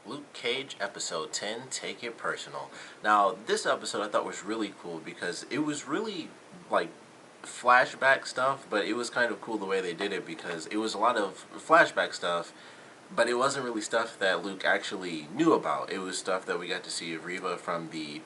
Luke Cage, episode 10, Take It Personal. Now, this episode I thought was really cool because it was really, like, flashback stuff, but it was kind of cool the way they did it because it was a lot of flashback stuff, but it wasn't really stuff that Luke actually knew about. It was stuff that we got to see of Reva from the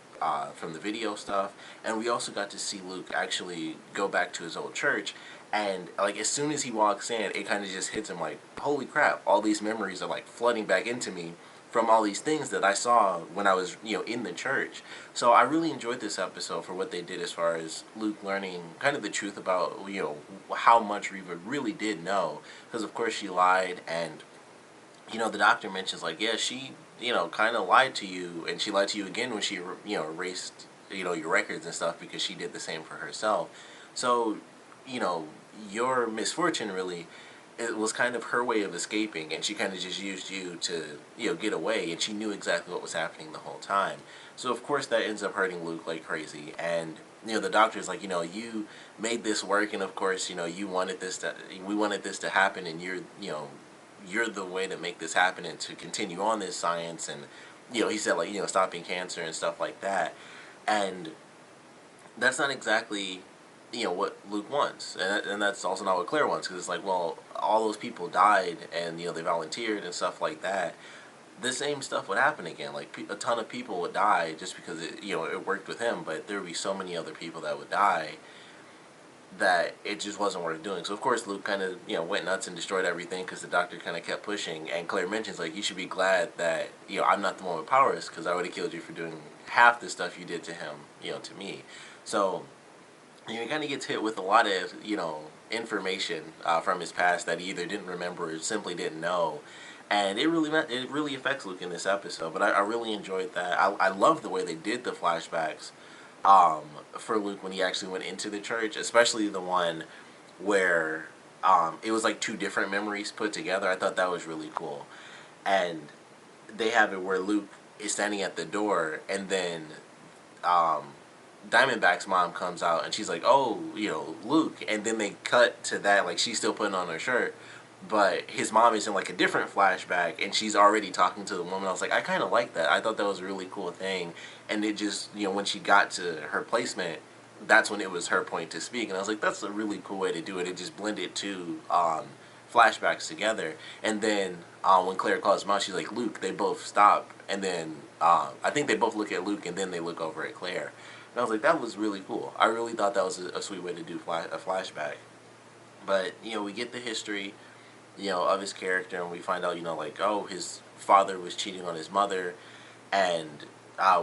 video stuff, and we also got to see Luke actually go back to his old church. And like as soon as he walks in, it kind of just hits him like, holy crap! All these memories are like flooding back into me from all these things that I saw when I was, in the church. So I really enjoyed this episode for what they did as far as Luke learning kind of the truth about, how much Reva really did know. Because of course she lied, and the doctor mentions like, yeah, she, kind of lied to you, and she lied to you again when she, erased, your records and stuff because she did the same for herself. So, you know, your misfortune really, it was kind of her way of escaping, and she kind of just used you to, get away, and she knew exactly what was happening the whole time. So of course that ends up hurting Luke like crazy, and the doctor's like, you made this work, and of course, you wanted this to, we wanted this to happen, and you're the way to make this happen and to continue on this science, and he said like, stopping cancer and stuff like that, and that's not exactly what Luke wants, and that's also not what Claire wants, because it's like, well, all those people died, and they volunteered and stuff like that. The same stuff would happen again. Like a ton of people would die just because it worked with him, but there would be so many other people that would die that it just wasn't worth doing. So of course Luke kind of went nuts and destroyed everything because the doctor kind of kept pushing. And Claire mentions like, you should be glad that I'm not the one with powers, because I would have killed you for doing half the stuff you did to him, to me. So he kind of gets hit with a lot of information from his past that he either didn't remember or simply didn't know. And it really affects Luke in this episode. But I really enjoyed that. I love the way they did the flashbacks um, for Luke when he actually went into the church, especially the one where it was like two different memories put together. I thought that was really cool. And they have it where Luke is standing at the door, and then um, Diamondback's mom comes out, and she's like, "Oh, Luke," and then they cut to that, like she's still putting on her shirt, but his mom is in like a different flashback, and she's already talking to the woman. I was like, I kind of like that. I thought that was a really cool thing, and it just, when she got to her placement, that's when it was her point to speak, and I was like, that's a really cool way to do it. It just blended two flashbacks together, and then when Claire calls him out, she's like, Luke. They both stop, and then I think they both look at Luke, and then they look over at Claire. And I was like, that was really cool. I really thought that was a sweet way to do a flashback. But, we get the history, of his character, and we find out, like, oh, his father was cheating on his mother, and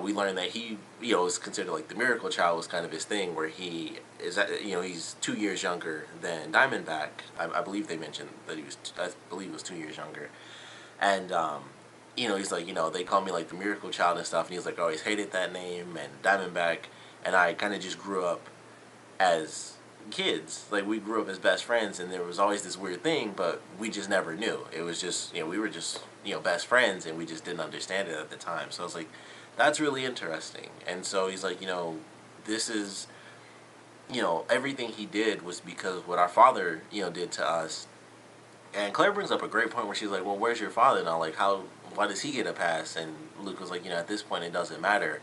we learn that he, is considered like the miracle child was kind of his thing, where he is, he's 2 years younger than Diamondback. I believe they mentioned that I believe he was 2 years younger. And, he's like, they call me like the miracle child and stuff, and he's like, I always hated that name, and Diamondback and I kind of just grew up as kids. Like, we grew up as best friends, and there was always this weird thing, but we just never knew. It was just, we were just, best friends, and we just didn't understand it at the time. So I was like, that's really interesting. And so he's like, this is, everything he did was because of what our father, did to us. And Claire brings up a great point where she's like, well, where's your father now? Like, why does he get a pass? And Luke was like, at this point, it doesn't matter.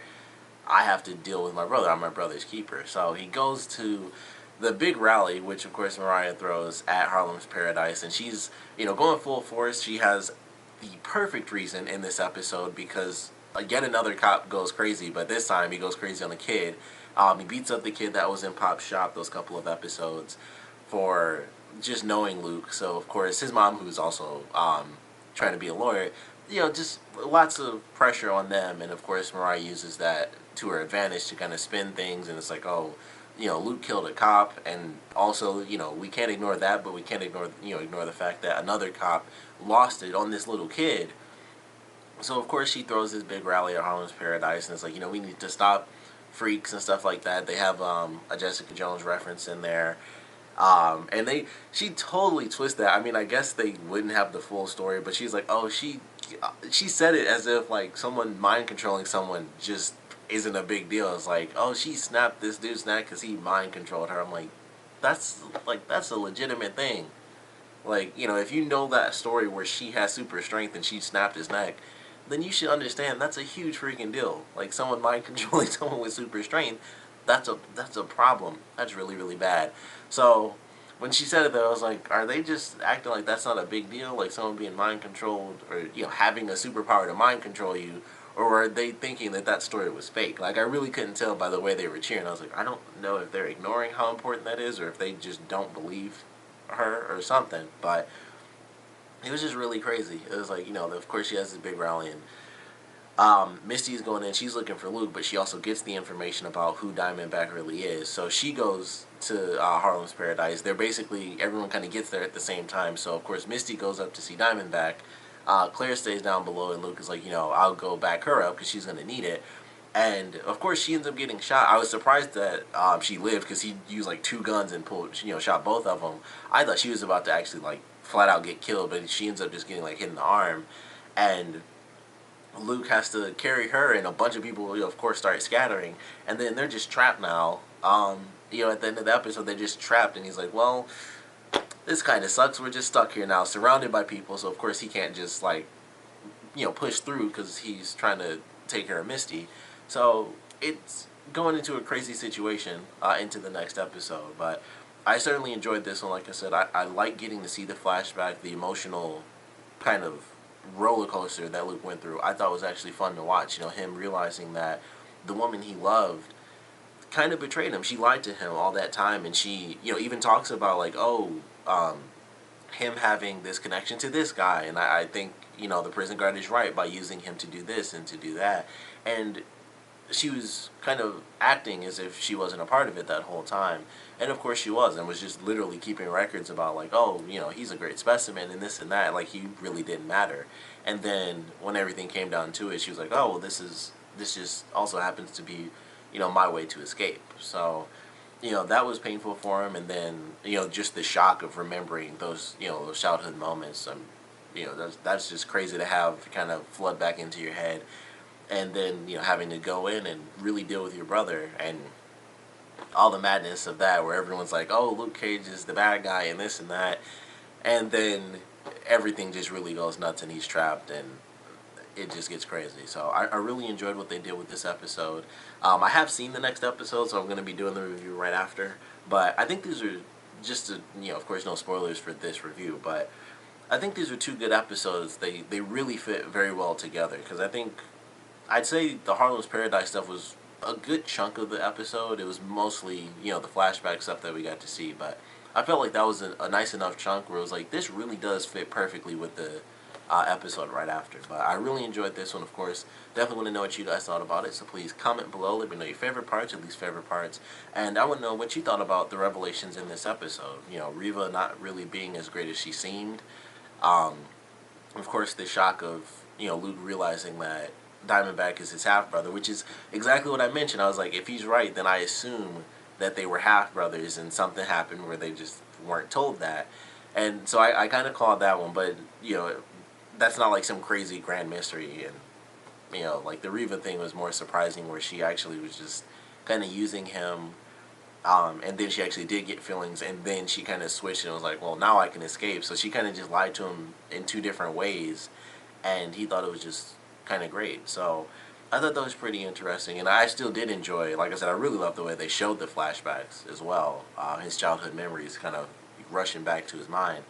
I have to deal with my brother. I'm my brother's keeper. So he goes to the big rally, which of course Mariah throws at Harlem's Paradise, and she's, going full force. She has the perfect reason in this episode because yet another cop goes crazy, but this time he goes crazy on the kid. He beats up the kid that was in Pop's shop those couple of episodes for just knowing Luke. So of course his mom, who's also trying to be a lawyer, just lots of pressure on them, and of course Mariah uses that to her advantage to kind of spin things, and it's like, oh, Luke killed a cop, and also, we can't ignore that, but we can't ignore the fact that another cop lost it on this little kid. So of course she throws this big rally at Harlem's Paradise, and it's like, we need to stop freaks and stuff like that. They have a Jessica Jones reference in there. And she totally twists that. I mean, I guess they wouldn't have the full story, but she's like, oh, she said it as if like someone mind controlling someone just isn't a big deal. It's like, oh, she snapped this dude's neck because he mind controlled her. I'm like, that's a legitimate thing. Like, if you know that story where she has super strength and she snapped his neck, then you should understand that's a huge freaking deal. Like someone mind controlling someone with super strength, that's a problem. That's really really bad. So when she said it though, I was like, are they just acting like that's not a big deal? Like someone being mind controlled or having a superpower to mind control you, or are they thinking that that story was fake? Like I really couldn't tell by the way they were cheering. I was like, I don't know if they're ignoring how important that is or if they just don't believe her or something. But it was just really crazy. It was like, of course she has this big rally and Misty's going in, she's looking for Luke, but she also gets the information about who Diamondback really is. So she goes to Harlem's Paradise. They're basically, everyone kind of gets there at the same time. So, of course, Misty goes up to see Diamondback. Claire stays down below, and Luke is like, I'll go back her up because she's going to need it. And, of course, she ends up getting shot. I was surprised that she lived because he used, like, 2 guns and shot both of them. I thought she was about to actually, like, flat out get killed, but she ends up just getting, like, hit in the arm. And Luke has to carry her, and a bunch of people, of course, start scattering, and then they're just trapped now. At the end of the episode, they're just trapped, and he's like, well, this kind of sucks. We're just stuck here now, surrounded by people, so of course he can't just, like, push through because he's trying to take care of Misty. So it's going into a crazy situation into the next episode, but I certainly enjoyed this one. Like I said, I like getting to see the flashback, the emotional kind of roller coaster that Luke went through. I thought was actually fun to watch. Him realizing that the woman he loved kind of betrayed him. She lied to him all that time, and she, even talks about like, him having this connection to this guy, and I think the prison guard is right by using him to do this and to do that, and she was kind of acting as if she wasn't a part of it that whole time. And of course she was, and was just literally keeping records about like, he's a great specimen and this and that. Like he really didn't matter. And then when everything came down to it, she was like, oh, well, this just also happens to be, my way to escape. So, that was painful for him. And then, just the shock of remembering those, those childhood moments. That's just crazy to have kind of flood back into your head. And then, having to go in and really deal with your brother and all the madness of that, where everyone's like, oh, Luke Cage is the bad guy and this and that. And then everything just really goes nuts and he's trapped and it just gets crazy. So I really enjoyed what they did with this episode. I have seen the next episode, so I'm going to be doing the review right after. But I think these are just, of course, no spoilers for this review, but I think these are 2 good episodes. They really fit very well together because I think I'd say the Harlem's Paradise stuff was a good chunk of the episode. It was mostly, the flashback stuff that we got to see, but I felt like that was a nice enough chunk where it was like, this really does fit perfectly with the episode right after. But I really enjoyed this one, of course. Definitely want to know what you guys thought about it, so please comment below. Let me know your favorite parts, your least favorite parts, and I want to know what you thought about the revelations in this episode. Reva not really being as great as she seemed. Of course, the shock of, Luke realizing that Diamondback is his half-brother, which is exactly what I mentioned. I was like, if he's right, then I assume that they were half-brothers and something happened where they just weren't told that. And so I kind of called that one, but, that's not like some crazy grand mystery. And, like the Reva thing was more surprising where she actually was just kind of using him, and then she actually did get feelings, and then she kind of switched and was like, well, now I can escape. So she kind of just lied to him in 2 different ways, and he thought it was just kind of great. So I thought that was pretty interesting, and I still did enjoy, like I said, I really loved the way they showed the flashbacks as well, his childhood memories kind of rushing back to his mind.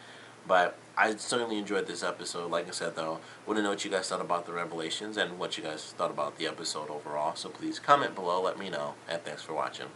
But I certainly enjoyed this episode. Like I said, though, want to know what you guys thought about the revelations and what you guys thought about the episode overall. So please comment below, let me know, and thanks for watching.